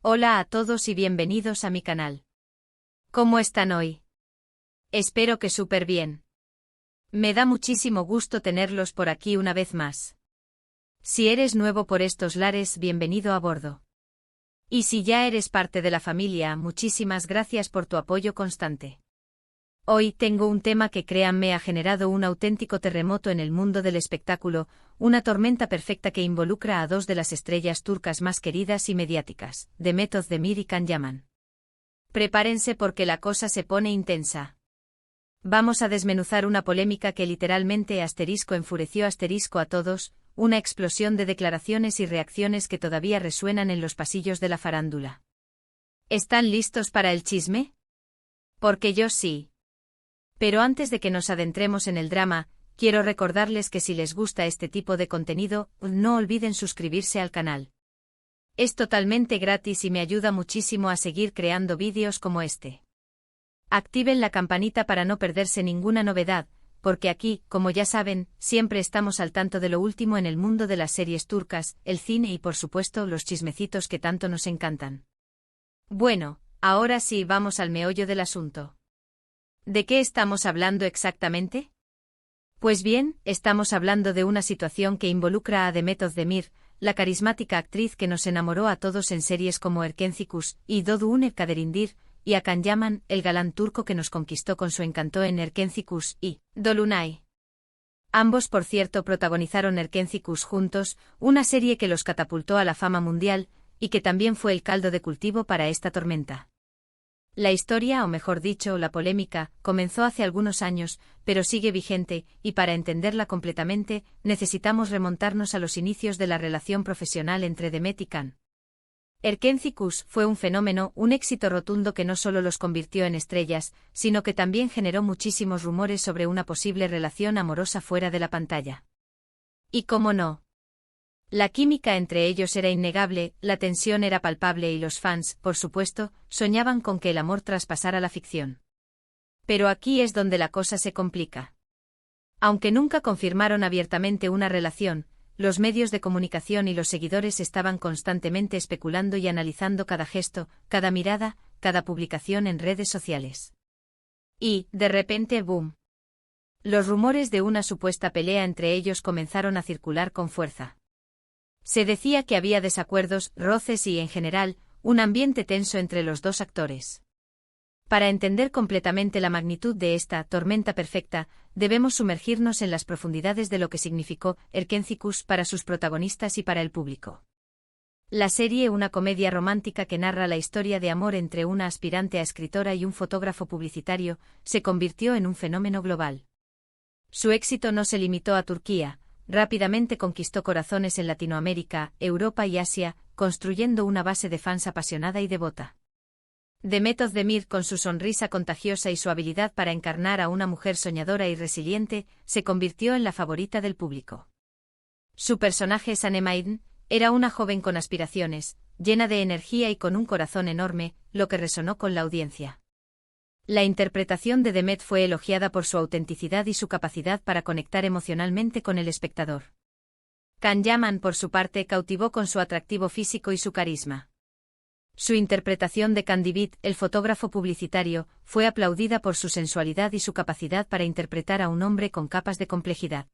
Hola a todos y bienvenidos a mi canal. ¿Cómo están hoy? Espero que súper bien. Me da muchísimo gusto tenerlos por aquí una vez más. Si eres nuevo por estos lares, bienvenido a bordo. Y si ya eres parte de la familia, muchísimas gracias por tu apoyo constante. Hoy tengo un tema que créanme ha generado un auténtico terremoto en el mundo del espectáculo, una tormenta perfecta que involucra a dos de las estrellas turcas más queridas y mediáticas, Demet Özdemir y Can Yaman. Prepárense porque la cosa se pone intensa. Vamos a desmenuzar una polémica que literalmente enfureció a todos, una explosión de declaraciones y reacciones que todavía resuenan en los pasillos de la farándula. ¿Están listos para el chisme? Porque yo sí. Pero antes de que nos adentremos en el drama, quiero recordarles que si les gusta este tipo de contenido, no olviden suscribirse al canal. Es totalmente gratis y me ayuda muchísimo a seguir creando vídeos como este. Activen la campanita para no perderse ninguna novedad, porque aquí, como ya saben, siempre estamos al tanto de lo último en el mundo de las series turcas, el cine y por supuesto los chismecitos que tanto nos encantan. Bueno, ahora sí vamos al meollo del asunto. ¿De qué estamos hablando exactamente? Pues bien, estamos hablando de una situación que involucra a Demet Özdemir, la carismática actriz que nos enamoró a todos en series como Erkencikus y Doğduğun Kaderindir, y a Can Yaman, el galán turco que nos conquistó con su encanto en Erkencikus y Dolunay. Ambos, por cierto, protagonizaron Erkencikus juntos, una serie que los catapultó a la fama mundial, y que también fue el caldo de cultivo para esta tormenta. La historia, o mejor dicho, la polémica, comenzó hace algunos años, pero sigue vigente, y para entenderla completamente, necesitamos remontarnos a los inicios de la relación profesional entre Demet y Can. Erkencikus fue un fenómeno, un éxito rotundo que no solo los convirtió en estrellas, sino que también generó muchísimos rumores sobre una posible relación amorosa fuera de la pantalla. Y cómo no. La química entre ellos era innegable, la tensión era palpable y los fans, por supuesto, soñaban con que el amor traspasara la ficción. Pero aquí es donde la cosa se complica. Aunque nunca confirmaron abiertamente una relación, los medios de comunicación y los seguidores estaban constantemente especulando y analizando cada gesto, cada mirada, cada publicación en redes sociales. Y, de repente, ¡boom! Los rumores de una supuesta pelea entre ellos comenzaron a circular con fuerza. Se decía que había desacuerdos, roces y, en general, un ambiente tenso entre los dos actores. Para entender completamente la magnitud de esta tormenta perfecta, debemos sumergirnos en las profundidades de lo que significó Erkencikus para sus protagonistas y para el público. La serie, una comedia romántica que narra la historia de amor entre una aspirante a escritora y un fotógrafo publicitario, se convirtió en un fenómeno global. Su éxito no se limitó a Turquía. Rápidamente conquistó corazones en Latinoamérica, Europa y Asia, construyendo una base de fans apasionada y devota. Demet Özdemir, con su sonrisa contagiosa y su habilidad para encarnar a una mujer soñadora y resiliente, se convirtió en la favorita del público. Su personaje, Sanem Aydin, era una joven con aspiraciones, llena de energía y con un corazón enorme, lo que resonó con la audiencia. La interpretación de Demet fue elogiada por su autenticidad y su capacidad para conectar emocionalmente con el espectador. Can Yaman, por su parte, cautivó con su atractivo físico y su carisma. Su interpretación de Can Divit, el fotógrafo publicitario, fue aplaudida por su sensualidad y su capacidad para interpretar a un hombre con capas de complejidad.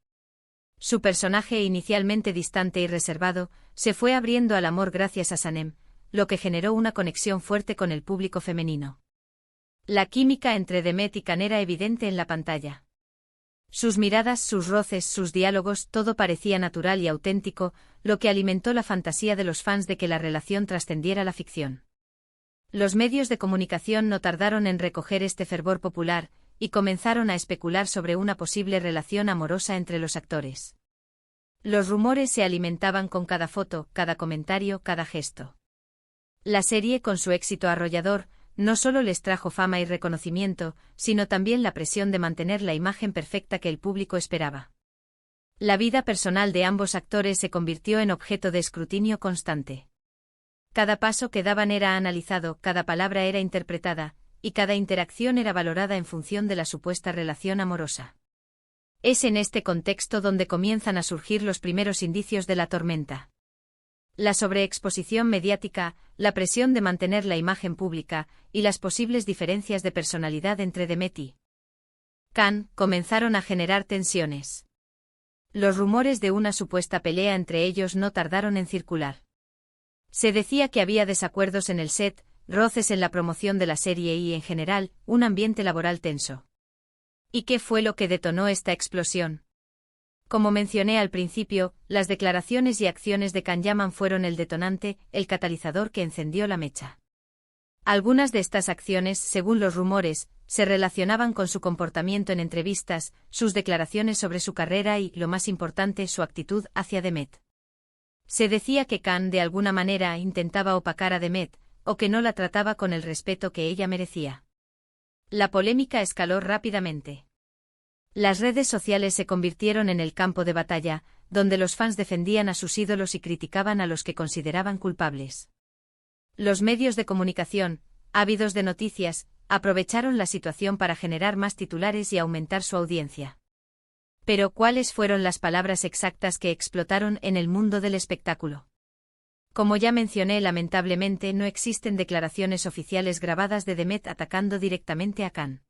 Su personaje, inicialmente distante y reservado, se fue abriendo al amor gracias a Sanem, lo que generó una conexión fuerte con el público femenino. La química entre Demet y Can era evidente en la pantalla. Sus miradas, sus roces, sus diálogos, todo parecía natural y auténtico, lo que alimentó la fantasía de los fans de que la relación trascendiera la ficción. Los medios de comunicación no tardaron en recoger este fervor popular, y comenzaron a especular sobre una posible relación amorosa entre los actores. Los rumores se alimentaban con cada foto, cada comentario, cada gesto. La serie, con su éxito arrollador, no solo les trajo fama y reconocimiento, sino también la presión de mantener la imagen perfecta que el público esperaba. La vida personal de ambos actores se convirtió en objeto de escrutinio constante. Cada paso que daban era analizado, cada palabra era interpretada, y cada interacción era valorada en función de la supuesta relación amorosa. Es en este contexto donde comienzan a surgir los primeros indicios de la tormenta. La sobreexposición mediática, la presión de mantener la imagen pública, y las posibles diferencias de personalidad entre Demet y Can comenzaron a generar tensiones. Los rumores de una supuesta pelea entre ellos no tardaron en circular. Se decía que había desacuerdos en el set, roces en la promoción de la serie y, en general, un ambiente laboral tenso. ¿Y qué fue lo que detonó esta explosión? Como mencioné al principio, las declaraciones y acciones de Can Yaman fueron el detonante, el catalizador que encendió la mecha. Algunas de estas acciones, según los rumores, se relacionaban con su comportamiento en entrevistas, sus declaraciones sobre su carrera y, lo más importante, su actitud hacia Demet. Se decía que Can de alguna manera intentaba opacar a Demet, o que no la trataba con el respeto que ella merecía. La polémica escaló rápidamente. Las redes sociales se convirtieron en el campo de batalla, donde los fans defendían a sus ídolos y criticaban a los que consideraban culpables. Los medios de comunicación, ávidos de noticias, aprovecharon la situación para generar más titulares y aumentar su audiencia. Pero, ¿cuáles fueron las palabras exactas que explotaron en el mundo del espectáculo? Como ya mencioné, lamentablemente no existen declaraciones oficiales grabadas de Demet atacando directamente a Can.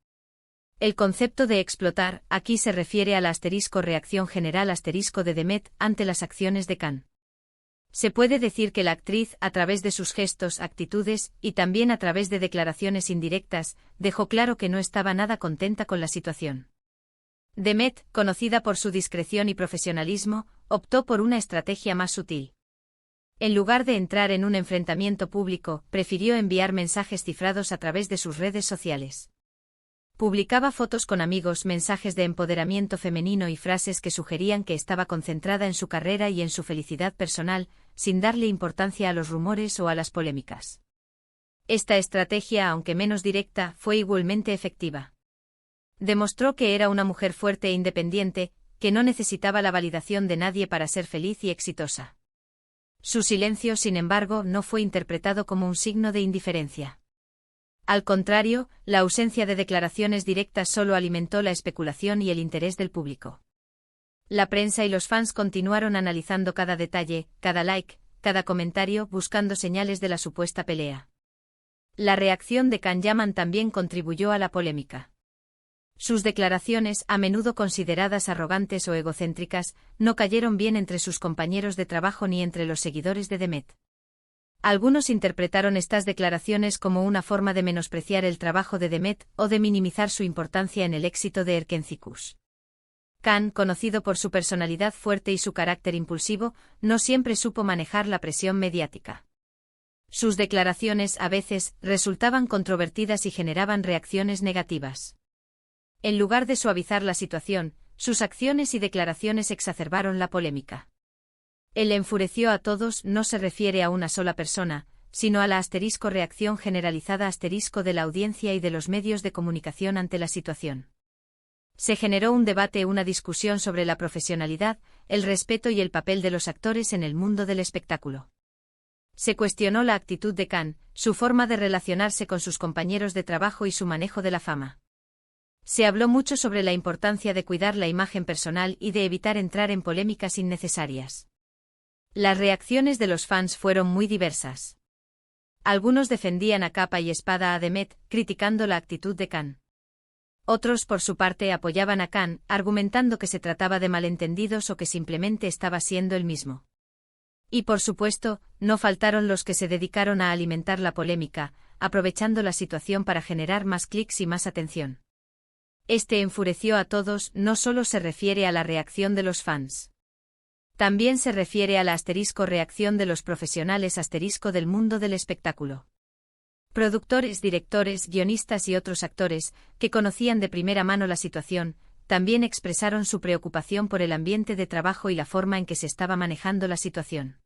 El concepto de explotar aquí se refiere a la reacción general de Demet ante las acciones de Can. Se puede decir que la actriz, a través de sus gestos, actitudes, y también a través de declaraciones indirectas, dejó claro que no estaba nada contenta con la situación. Demet, conocida por su discreción y profesionalismo, optó por una estrategia más sutil. En lugar de entrar en un enfrentamiento público, prefirió enviar mensajes cifrados a través de sus redes sociales. Publicaba fotos con amigos, mensajes de empoderamiento femenino y frases que sugerían que estaba concentrada en su carrera y en su felicidad personal, sin darle importancia a los rumores o a las polémicas. Esta estrategia, aunque menos directa, fue igualmente efectiva. Demostró que era una mujer fuerte e independiente, que no necesitaba la validación de nadie para ser feliz y exitosa. Su silencio, sin embargo, no fue interpretado como un signo de indiferencia. Al contrario, la ausencia de declaraciones directas solo alimentó la especulación y el interés del público. La prensa y los fans continuaron analizando cada detalle, cada like, cada comentario, buscando señales de la supuesta pelea. La reacción de Can Yaman también contribuyó a la polémica. Sus declaraciones, a menudo consideradas arrogantes o egocéntricas, no cayeron bien entre sus compañeros de trabajo ni entre los seguidores de Demet. Algunos interpretaron estas declaraciones como una forma de menospreciar el trabajo de Demet o de minimizar su importancia en el éxito de Erkencikus. Can, conocido por su personalidad fuerte y su carácter impulsivo, no siempre supo manejar la presión mediática. Sus declaraciones, a veces, resultaban controvertidas y generaban reacciones negativas. En lugar de suavizar la situación, sus acciones y declaraciones exacerbaron la polémica. El enfureció a todos no se refiere a una sola persona, sino a la reacción generalizada de la audiencia y de los medios de comunicación ante la situación. Se generó un debate, una discusión sobre la profesionalidad, el respeto y el papel de los actores en el mundo del espectáculo. Se cuestionó la actitud de Can, su forma de relacionarse con sus compañeros de trabajo y su manejo de la fama. Se habló mucho sobre la importancia de cuidar la imagen personal y de evitar entrar en polémicas innecesarias. Las reacciones de los fans fueron muy diversas. Algunos defendían a capa y espada a Demet, criticando la actitud de Can. Otros, por su parte, apoyaban a Can, argumentando que se trataba de malentendidos o que simplemente estaba siendo el mismo. Y por supuesto, no faltaron los que se dedicaron a alimentar la polémica, aprovechando la situación para generar más clics y más atención. Este enfureció a todos, no solo se refiere a la reacción de los fans. También se refiere a la reacción de los profesionales del mundo del espectáculo. Productores, directores, guionistas y otros actores, que conocían de primera mano la situación, también expresaron su preocupación por el ambiente de trabajo y la forma en que se estaba manejando la situación.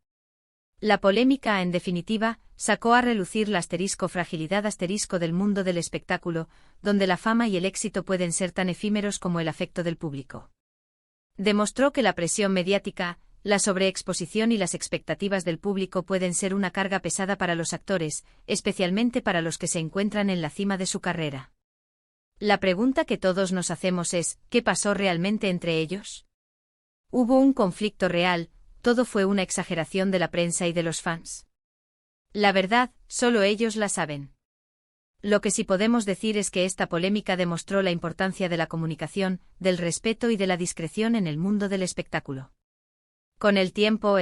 La polémica, en definitiva, sacó a relucir la fragilidad del mundo del espectáculo, donde la fama y el éxito pueden ser tan efímeros como el afecto del público. Demostró que la presión mediática, la sobreexposición y las expectativas del público pueden ser una carga pesada para los actores, especialmente para los que se encuentran en la cima de su carrera. La pregunta que todos nos hacemos es, ¿qué pasó realmente entre ellos? ¿Hubo un conflicto real, todo fue una exageración de la prensa y de los fans? La verdad, solo ellos la saben. Lo que sí podemos decir es que esta polémica demostró la importancia de la comunicación, del respeto y de la discreción en el mundo del espectáculo. Con el tiempo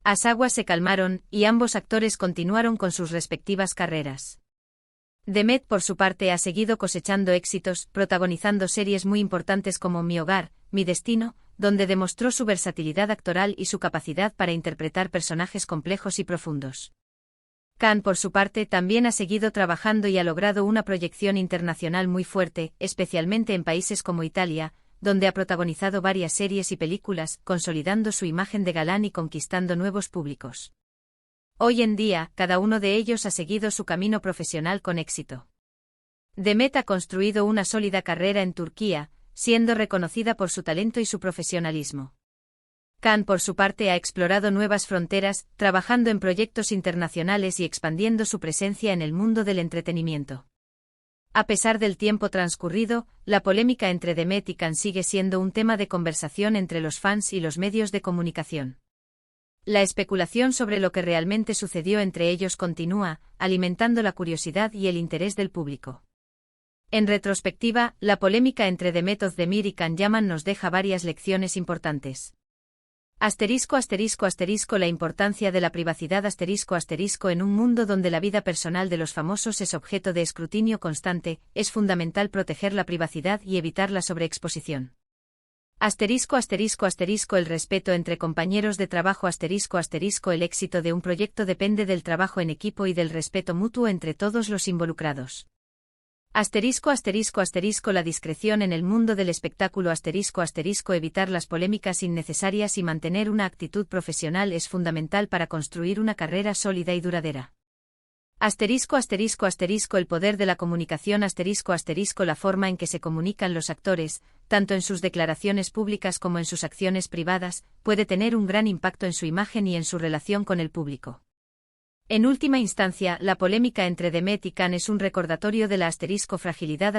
las aguas se calmaron y ambos actores continuaron con sus respectivas carreras. Demet por su parte ha seguido cosechando éxitos, protagonizando series muy importantes como Mi Hogar, Mi Destino, donde demostró su versatilidad actoral y su capacidad para interpretar personajes complejos y profundos. Khan por su parte también ha seguido trabajando y ha logrado una proyección internacional muy fuerte, especialmente en países como Italia, donde ha protagonizado varias series y películas, consolidando su imagen de galán y conquistando nuevos públicos. Hoy en día, cada uno de ellos ha seguido su camino profesional con éxito. Demet ha construido una sólida carrera en Turquía, siendo reconocida por su talento y su profesionalismo. Khan por su parte ha explorado nuevas fronteras, trabajando en proyectos internacionales y expandiendo su presencia en el mundo del entretenimiento. A pesar del tiempo transcurrido, la polémica entre Demet y Khan sigue siendo un tema de conversación entre los fans y los medios de comunicación. La especulación sobre lo que realmente sucedió entre ellos continúa, alimentando la curiosidad y el interés del público. En retrospectiva, la polémica entre Demet Özdemir y Can Yaman nos deja varias lecciones importantes. La importancia de la privacidad en un mundo donde la vida personal de los famosos es objeto de escrutinio constante, es fundamental proteger la privacidad y evitar la sobreexposición. El respeto entre compañeros de trabajo el éxito de un proyecto depende del trabajo en equipo y del respeto mutuo entre todos los involucrados. La discreción en el mundo del espectáculo evitar las polémicas innecesarias y mantener una actitud profesional es fundamental para construir una carrera sólida y duradera. El poder de la comunicación la forma en que se comunican los actores, tanto en sus declaraciones públicas como en sus acciones privadas, puede tener un gran impacto en su imagen y en su relación con el público. En última instancia, la polémica entre Demet y Khan es un recordatorio de la fragilidad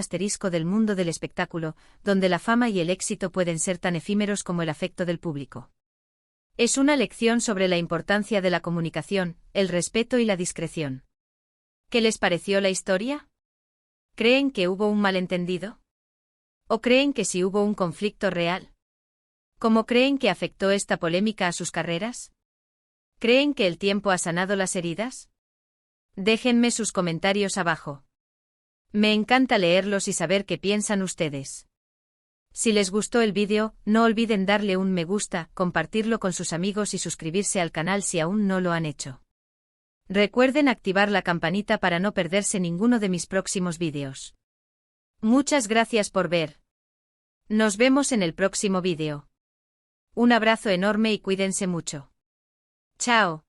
del mundo del espectáculo, donde la fama y el éxito pueden ser tan efímeros como el afecto del público. Es una lección sobre la importancia de la comunicación, el respeto y la discreción. ¿Qué les pareció la historia? ¿Creen que hubo un malentendido? ¿O creen que sí hubo un conflicto real? ¿Cómo creen que afectó esta polémica a sus carreras? ¿Creen que el tiempo ha sanado las heridas? Déjenme sus comentarios abajo. Me encanta leerlos y saber qué piensan ustedes. Si les gustó el vídeo, no olviden darle un me gusta, compartirlo con sus amigos y suscribirse al canal si aún no lo han hecho. Recuerden activar la campanita para no perderse ninguno de mis próximos vídeos. Muchas gracias por ver. Nos vemos en el próximo vídeo. Un abrazo enorme y cuídense mucho. Chao.